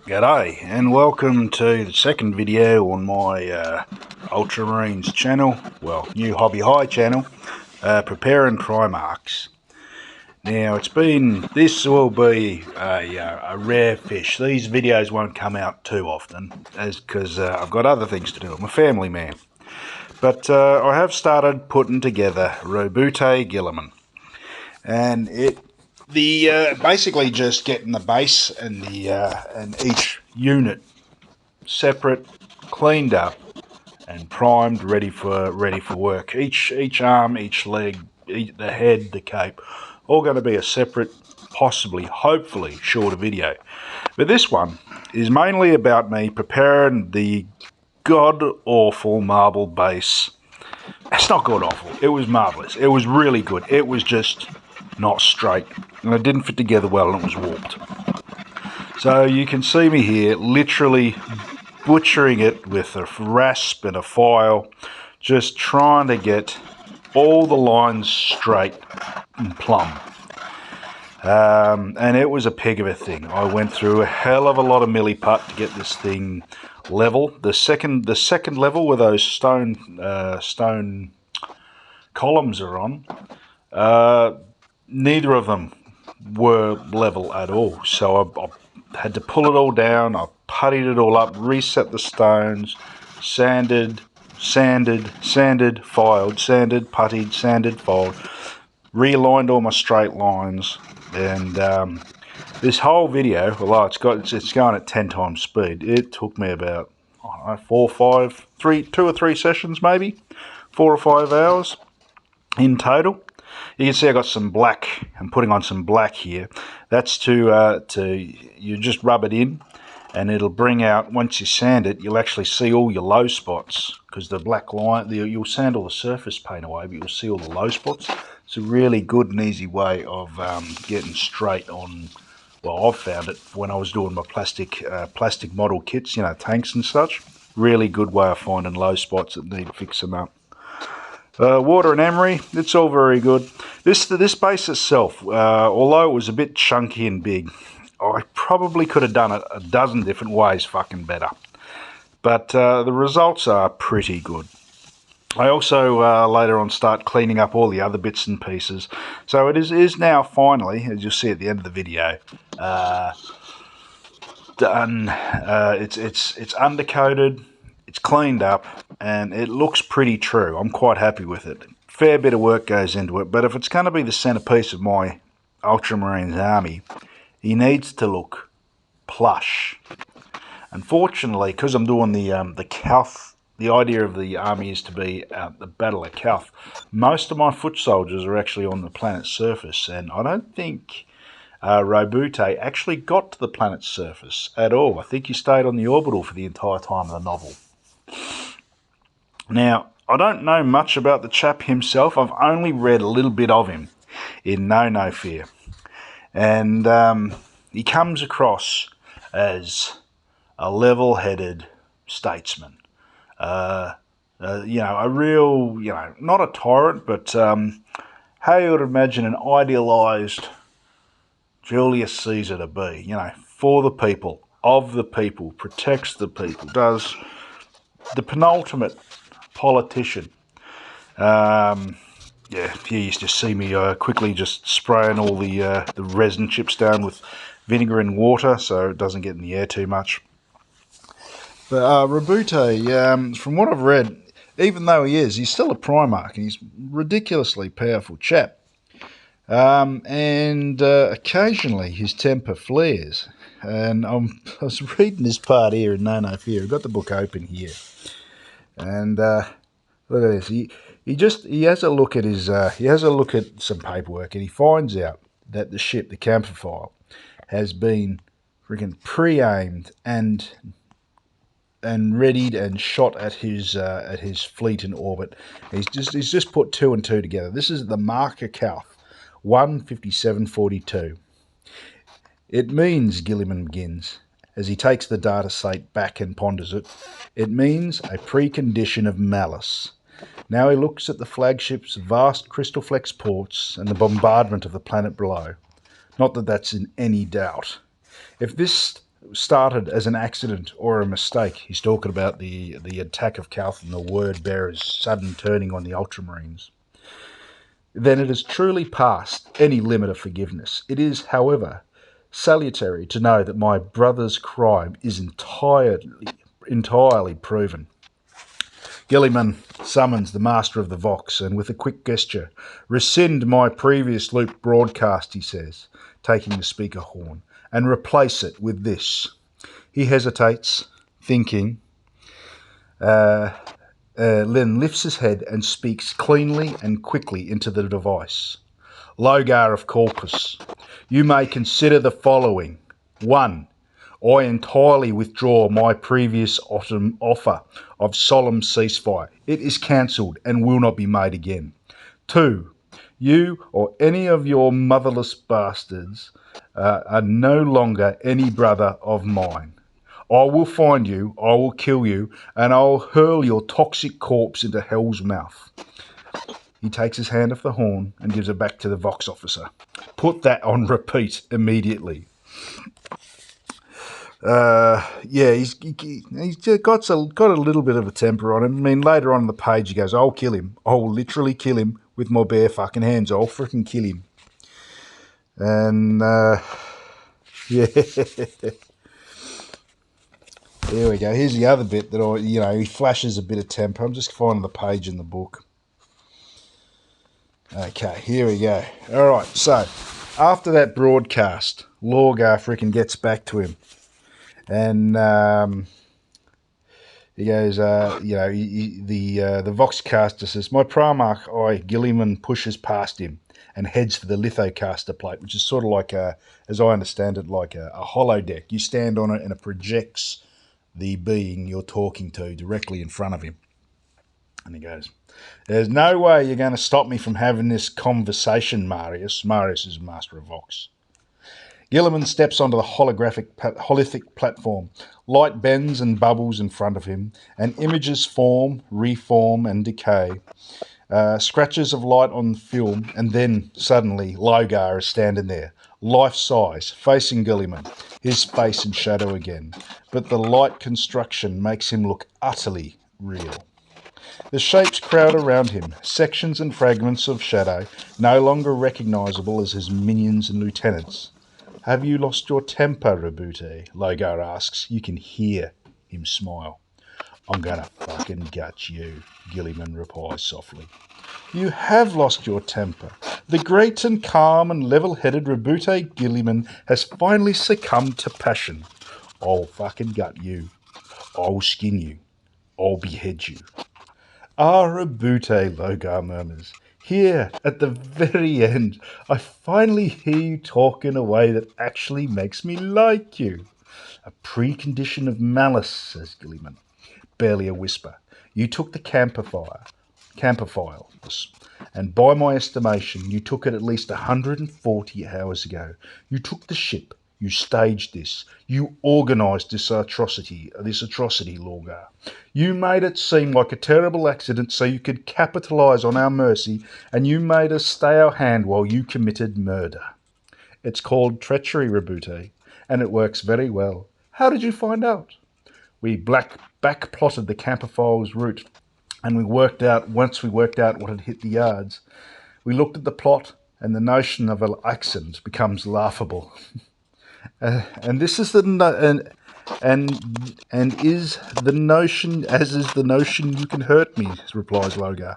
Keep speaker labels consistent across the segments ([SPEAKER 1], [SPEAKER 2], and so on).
[SPEAKER 1] G'day and welcome to the second video on my Ultramarines channel, well, new Hobby High channel, preparing Primarchs. Now this will be a rare fish. These videos won't come out too often because I've got other things to do. I'm a family man. But I have started putting together Roboute Guilliman, and basically just getting the base and each unit separate, cleaned up, and primed, ready for work. Each arm, each leg, the head, the cape, all going to be a separate, possibly, hopefully, shorter video. But this one is mainly about me preparing the god-awful marble base. It's not god-awful. It was marvellous. It was really good. It was just not straight. And it didn't fit together well and it was warped. So you can see me here literally butchering it with a rasp and a file, just trying to get all the lines straight and plumb. And it was a pig of a thing. I went through a hell of a lot of milliput to get this thing level. The second level where those stone columns are on, neither of them were level at all. So I had to pull it all down. I puttied it all up, reset the stones, sanded, filed, sanded, puttied, sanded, filed, realigned all my straight lines. And this whole video, although it's going at 10 times speed, it took me about, I don't know, 2 or 3 sessions maybe, 4 or 5 hours in total. You can see I got some black. I'm putting on some black here. That's to you just rub it in, and it'll bring out, once you sand it, you'll actually see all your low spots, because the black line, you'll sand all the surface paint away, but you'll see all the low spots. It's a really good and easy way of getting straight on. Well, I've found it when I was doing my plastic model kits, you know, tanks and such. Really good way of finding low spots that need fixing up. Water and emery, it's all very good. This base itself, although it was a bit chunky and big, I probably could have done it a dozen different ways fucking better. But the results are pretty good. I also later on start cleaning up all the other bits and pieces. So it is now finally, as you'll see at the end of the video, done. It's undercoated, it's cleaned up, and it looks pretty true. I'm quite happy with it. Fair bit of work goes into it, but if it's going to be the centerpiece of my Ultramarines army, he needs to look plush. Unfortunately, because I'm doing the Calth, the idea of the army is to be the Battle of Calth. Most of my foot soldiers are actually on the planet's surface, and I don't think Roboute actually got to the planet's surface at all. I think he stayed on the orbital for the entire time of the novel. Now, I don't know much about the chap himself. I've only read a little bit of him in No Fear. And he comes across as a level-headed statesman. A real, not a tyrant, but how you would imagine an idealised Julius Caesar to be. For the people, of the people, protects the people, does the penultimate politician. Yeah, you used to see me quickly just spraying all the resin chips down with vinegar and water so it doesn't get in the air too much. But Roboute, from what I've read, even though he's still a Primarch, and he's a ridiculously powerful chap. And occasionally his temper flares. And I was reading this part here in No Fear. I've got the book open here. And look at this. He has a look at some paperwork, and he finds out that the ship, the Camphor, has been freaking pre-aimed and readied and shot at his fleet in orbit. He's just put 2 and 2 together. This is the Marker Calth 15742. It means, Guilliman begins, as he takes the data slate back and ponders it, it means a precondition of malice. Now he looks at the flagship's vast crystal flex ports and the bombardment of the planet below. Not that that's in any doubt. If this started as an accident or a mistake. He's talking about the attack of Calthan, the word bearer's sudden turning on the Ultramarines. Then it is truly past any limit of forgiveness. It is, however, salutary to know that my brother's crime is entirely proven. Guilliman summons the master of the Vox, and with a quick gesture, rescind my previous loop broadcast, he says, taking the speaker horn, and replace it with this. He hesitates, thinking, then lifts his head and speaks cleanly and quickly into the device. Logar of Corpus, you may consider the following. 1. I entirely withdraw my previous autumn offer of solemn ceasefire. It is cancelled and will not be made again. 2. You or any of your motherless bastards are no longer any brother of mine. I will find you, I will kill you, and I will hurl your toxic corpse into hell's mouth. He takes his hand off the horn and gives it back to the Vox officer. Put that on repeat immediately. He's got a little bit of a temper on him. I mean, later on in the page he goes, I'll kill him. I'll literally kill him with my bare fucking hands. I'll freaking kill him. And, yeah. There we go. Here's the other bit that he flashes a bit of temper. I'm just finding the page in the book. Okay, here we go. All right, so after that broadcast, Lorgar freaking gets back to him. And he goes, the Voxcaster says, my Primarch, Guilliman, pushes past him and heads for the lithocaster plate, which is sort of like, as I understand it, like a holodeck. You stand on it and it projects the being you're talking to directly in front of him. And he goes, there's no way you're going to stop me from having this conversation, Marius. Marius is Master of Vox. Guilliman steps onto the holographic platform. Light bends and bubbles in front of him, and images form, reform, and decay. Scratches of light on film, and then suddenly Logar is standing there, life-size, facing Guilliman, his face in shadow again. But the light construction makes him look utterly real. The shapes crowd around him, sections and fragments of shadow, no longer recognisable as his minions and lieutenants. Have you lost your temper, Roboute? Logar asks. You can hear him smile. I'm gonna fucking gut you, Guilliman replies softly. You have lost your temper. The great and calm and level-headed Roboute Guilliman has finally succumbed to passion. I'll fucking gut you. I'll skin you. I'll behead you. Ah, Roboute, Logar murmurs. Here, at the very end, I finally hear you talk in a way that actually makes me like you. A precondition of malice, says Guilliman. Barely a whisper. You took the camper file, and by my estimation, you took it at least 140 hours ago. You took the ship. You staged this. You organised this atrocity, Lorgar. You made it seem like a terrible accident so you could capitalise on our mercy, and you made us stay our hand while you committed murder. It's called treachery, Roboute, and it works very well. How did you find out? We back-plotted the Camperfile's route, and once we worked out what had hit the yards, we looked at the plot, and the notion of an accident becomes laughable. And this is the notion you can hurt me, replies Logar.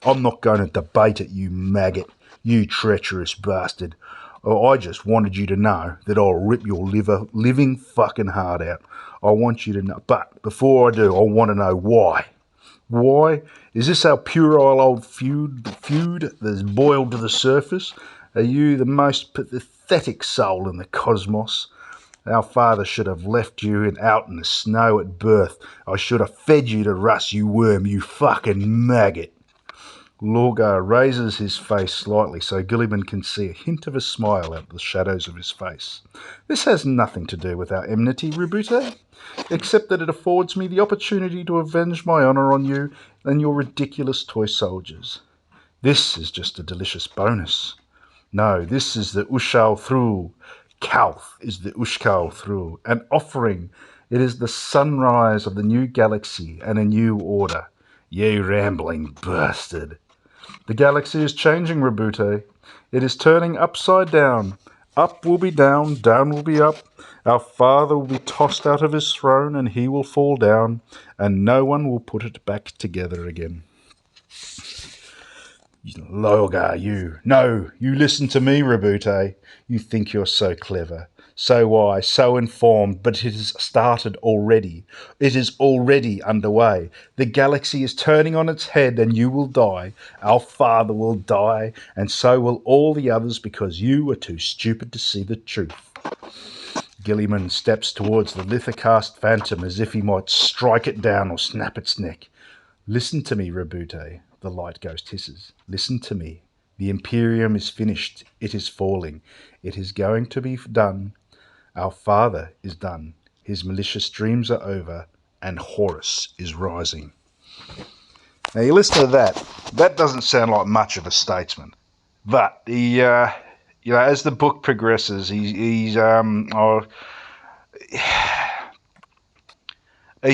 [SPEAKER 1] I'm not going to debate it, you maggot, you treacherous bastard. I just wanted you to know that I'll rip your living fucking heart out. I want you to know, but before I do, I want to know why. Why? Is this our puerile old feud that's boiled to the surface? Are you the most pathetic soul in the cosmos? Our father should have left you out in the snow at birth. I should have fed you to rust, you worm, you fucking maggot. Lorgar raises his face slightly so Guilliman can see a hint of a smile out of the shadows of his face. This has nothing to do with our enmity, Roboute, except that it affords me the opportunity to avenge my honour on you and your ridiculous toy soldiers. This is just a delicious bonus. No, this is the Ushal Thru, Kalth is the Ushkal through, an offering. It is the sunrise of the new galaxy and a new order. You rambling bastard. The galaxy is changing, Roboute. It is turning upside down. Up will be down, down will be up. Our father will be tossed out of his throne and he will fall down, and no one will put it back together again. Loga, you. No, you listen to me, Roboute. You think you're so clever, so wise, so informed, but it has started already. It is already underway. The galaxy is turning on its head and you will die. Our father will die, and so will all the others because you are too stupid to see the truth. Guilliman steps towards the lithocast phantom as if he might strike it down or snap its neck. Listen to me, Roboute, the light ghost hisses. Listen to me. The Imperium is finished. It is falling. It is going to be done. Our father is done. His malicious dreams are over, and Horus is rising. Now you listen to that. That doesn't sound like much of a statesman, but as the book progresses, he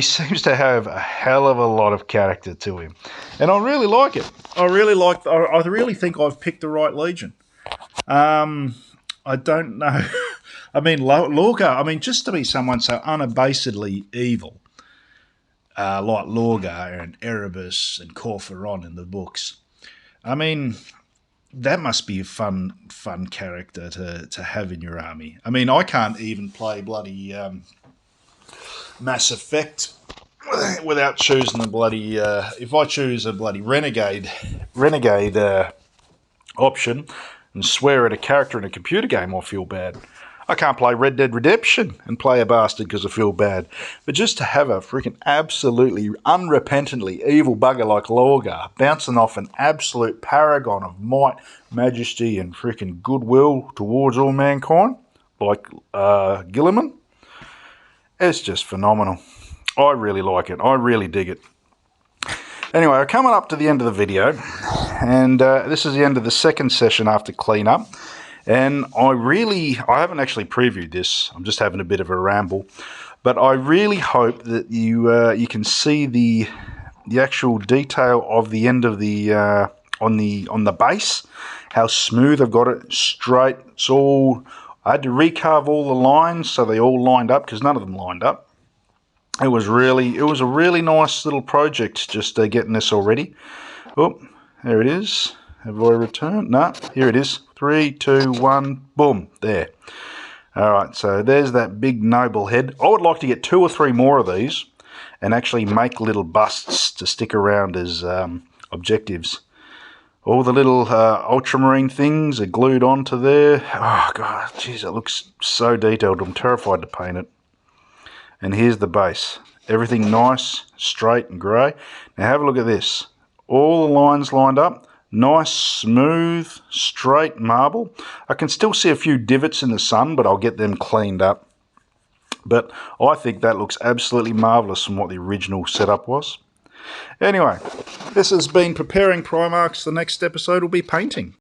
[SPEAKER 1] seems to have a hell of a lot of character to him, and I really like it. I really think I've picked the right Legion. I don't know. I mean, Lorca. I mean, just to be someone so unabasedly evil, like Lorgar and Erebus and Corphoron in the books. I mean, that must be a fun character to have in your army. I mean, I can't even play bloody Mass Effect without choosing the bloody. If I choose a bloody renegade option and swear at a character in a computer game, I feel bad. I can't play Red Dead Redemption and play a bastard because I feel bad. But just to have a freaking absolutely unrepentantly evil bugger like Lorgar bouncing off an absolute paragon of might, majesty, and freaking goodwill towards all mankind, like Guilliman, it's just phenomenal. I really like it. I really dig it. Anyway, we're coming up to the end of the video, and this is the end of the second session after cleanup. And I haven't actually previewed this. I'm just having a bit of a ramble, but I really hope that you can see the actual detail of the end of the on the base, how smooth I've got it, straight. It's all. I had to recarve all the lines so they all lined up because none of them lined up. It was a really nice little project just getting this already. Oh, there it is. Have I returned? No, here it is. 3, 2, 1, boom, there. All right, so there's that big noble head. I would like to get 2 or 3 more of these and actually make little busts to stick around as objectives. All the little ultramarine things are glued onto there. Oh, God, jeez, it looks so detailed. I'm terrified to paint it. And here's the base. Everything nice, straight and grey. Now have a look at this. All the lines lined up. Nice, smooth, straight marble. I can still see a few divots in the sun, but I'll get them cleaned up. But I think that looks absolutely marvellous from what the original setup was. Anyway, this has been Preparing Primarchs. The next episode will be painting.